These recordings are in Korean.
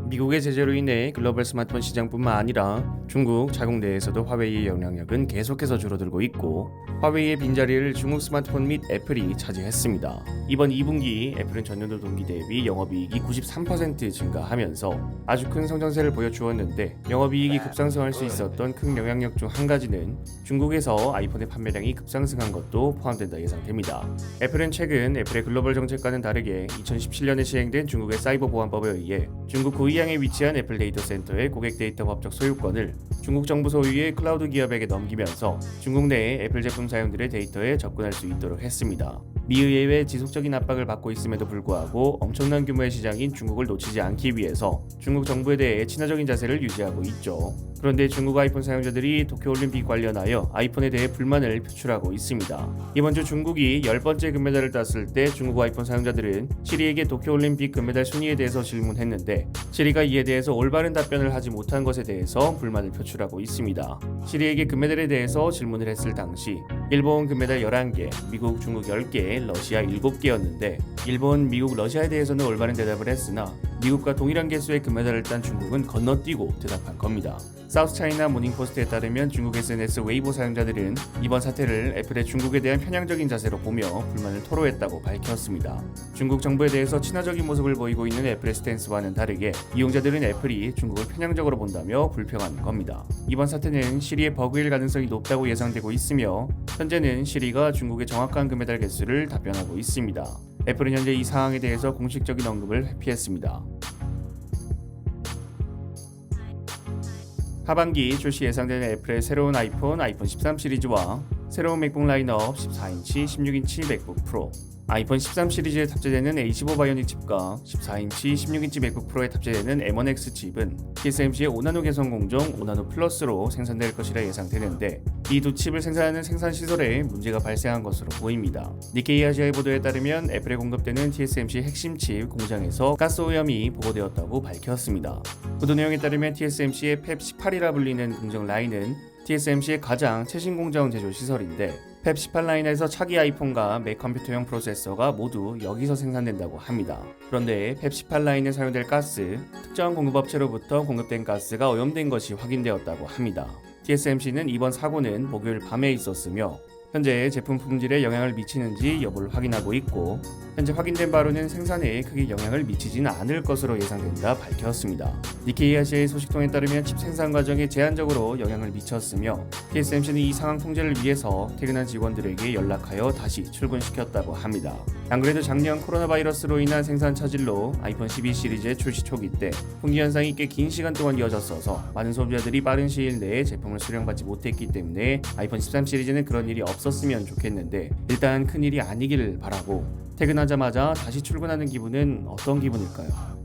미국의 제재로 인해 글로벌 스마트폰 시장뿐만 아니라 중국 자국 내에서도 화웨이의 영향력은 계속해서 줄어들고 있고, 화웨이의 빈자리를 중국 스마트폰 및 애플이 차지했습니다. 이번 2분기 애플은 전년도 동기 대비 영업이익이 93% 증가하면서 아주 큰 성장세를 보여주었는데, 영업이익이 급상승할 수 있었던 큰 영향력 중 한 가지는 중국에서 아이폰의 판매량이 급상승한 것도 포함된다 예상됩니다. 애플은 최근 애플의 글로벌 정책과는 다르게 2017년에 시행된 중국의 사이버 보안법에 의해 중국 구이양에 위치한 애플 데이터 센터의 고객 데이터 법적 소유권을 중국 정부 소유의 클라우드 기업에게 넘기면서 중국 내의 애플 제품 사용들의 데이터에 접근할 수 있도록 했습니다. 미 의회의 지속적인 압박을 받고 있음에도 불구하고 엄청난 규모의 시장인 중국을 놓치지 않기 위해서 중국 정부에 대해 친화적인 자세를 유지하고 있죠. 그런데 중국 아이폰 사용자들이 도쿄올림픽 관련하여 아이폰에 대해 불만을 표출하고 있습니다. 이번 주 중국이 10번째 금메달을 땄을 때 중국 아이폰 사용자들은 시리에게 도쿄올림픽 금메달 순위에 대해서 질문했는데, 시리가 이에 대해서 올바른 답변을 하지 못한 것에 대해서 불만을 표출하고 있습니다. 시리에게 금메달에 대해서 질문을 했을 당시 일본 금메달 11개, 미국, 중국 10개, 러시아 7개였는데 일본, 미국, 러시아에 대해서는 올바른 대답을 했으나 미국과 동일한 개수의 금메달을 딴 중국은 건너뛰고 대답한 겁니다. 사우스차이나 모닝포스트에 따르면 중국 SNS 웨이보 사용자들은 이번 사태를 애플의 중국에 대한 편향적인 자세로 보며 불만을 토로했다고 밝혔습니다. 중국 정부에 대해서 친화적인 모습을 보이고 있는 애플의 스탠스와는 다르게 이용자들은 애플이 중국을 편향적으로 본다며 불평하는 겁니다. 이번 사태는 시리의 버그일 가능성이 높다고 예상되고 있으며, 현재는 시리가 중국의 정확한 금메달 개수를 답변하고 있습니다. 애플은 현재 이 상황에 대해서 공식적인 언급을 회피했습니다. 하반기 출시 예상되는 애플의 새로운 아이폰 13 시리즈와 새로운 맥북 라인업 14인치, 16인치 맥북 프로, 아이폰 13 시리즈에 탑재되는 A15 바이오닉 칩과 14인치, 16인치 맥북 프로에 탑재되는 M1X 칩은 TSMC의 5나노 개성 공정 5나노 플러스로 생산될 것이라 예상되는데, 이 두 칩을 생산하는 생산 시설에 문제가 발생한 것으로 보입니다. 니케이 아시아의 보도에 따르면 애플에 공급되는 TSMC 핵심 칩 공장에서 가스 오염이 보고되었다고 밝혔습니다. 보도 내용에 따르면 TSMC의 펩18이라 불리는 공정 라인은 TSMC의 가장 최신 공정 제조 시설인데, 펩18 라인에서 차기 아이폰과 맥 컴퓨터용 프로세서가 모두 여기서 생산된다고 합니다. 그런데 펩18 라인에 사용될 가스, 특정 공급업체로부터 공급된 가스가 오염된 것이 확인되었다고 합니다. TSMC는 이번 사고는 목요일 밤에 있었으며, 현재 제품 품질에 영향을 미치는지 여부를 확인하고 있고, 현재 확인된 바로는 생산에 크게 영향을 미치지는 않을 것으로 예상된다 밝혔습니다. 니케이 아시아의 소식통에 따르면 칩 생산 과정에 제한적으로 영향을 미쳤으며, TSMC는 이 상황 통제를 위해서 퇴근한 직원들에게 연락하여 다시 출근시켰다고 합니다. 안 그래도 작년 코로나 바이러스로 인한 생산 차질로 아이폰 12 시리즈의 출시 초기 때 품귀 현상이 꽤 긴 시간 동안 이어졌어서 많은 소비자들이 빠른 시일 내에 제품을 수령받지 못했기 때문에 아이폰 13 시리즈는 그런 일이 없었으면 좋겠는데, 일단 큰 일이 아니기를 바라고, 퇴근하자마자 다시 출근하는 기분은 어떤 기분일까요?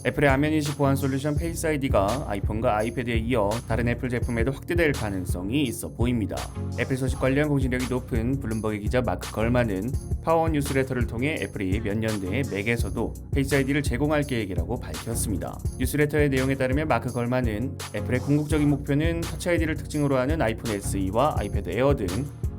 애플의 안면인식 보안 솔루션 페이스 아이디가 아이폰과 아이패드에 이어 다른 애플 제품에도 확대될 가능성이 있어 보입니다. 애플 소식 관련 공신력이 높은 블룸버그 기자 마크 걸만은 파워온 뉴스레터를 통해 애플이 몇 년 내에 맥에서도 페이스 아이디를 제공할 계획이라고 밝혔습니다. 뉴스레터의 내용에 따르면 마크 걸만은 애플의 궁극적인 목표는 터치 아이디를 특징으로 하는 아이폰 SE와 아이패드 에어 등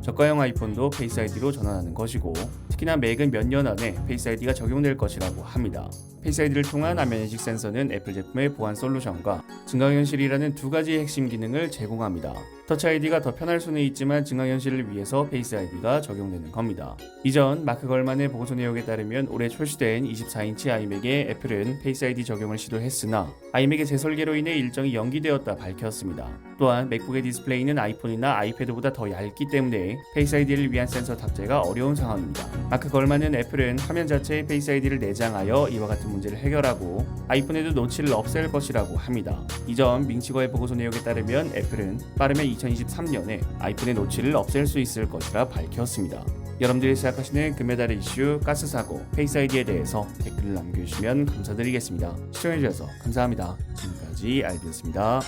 저가형 아이폰도 페이스 아이디로 전환하는 것이고, 특히나 맥은 몇 년 안에 페이스 아이디가 적용될 것이라고 합니다. 페이스 아이디를 통한 안면인식 센서는 애플 제품의 보안 솔루션과 증강현실이라는 두 가지 핵심 기능을 제공합니다. 터치 아이디가 더 편할 수는 있지만 증강현실을 위해서 페이스 아이디가 적용되는 겁니다. 이전 마크 걸만의 보고서 내용에 따르면 올해 출시된 24인치 아이맥에 애플은 페이스 아이디 적용을 시도했으나 아이맥의 재설계로 인해 일정이 연기되었다 밝혔습니다. 또한 맥북의 디스플레이는 아이폰이나 아이패드보다 더 얇기 때문에 페이스 아이디를 위한 센서 탑재가 어려운 상황입니다. 마크 걸만은 애플은 화면 자체에 페이스 아이디를 내장하여 이와 같은 문제를 해결하고 아이폰에도 노치를 없앨 것이라고 합니다. 이전 밍치거의 보고서 내용에 따르면 애플은 빠르면 2023년에 아이폰의 노치를 없앨 수 있을 것이라 밝혔습니다. 여러분들이 생각하시는 금메달 이슈, 가스 사고, 페이스 아이디에 대해서 댓글을 남겨주시면 감사드리겠습니다. 시청해주셔서 감사합니다. 지금까지 알비였습니다.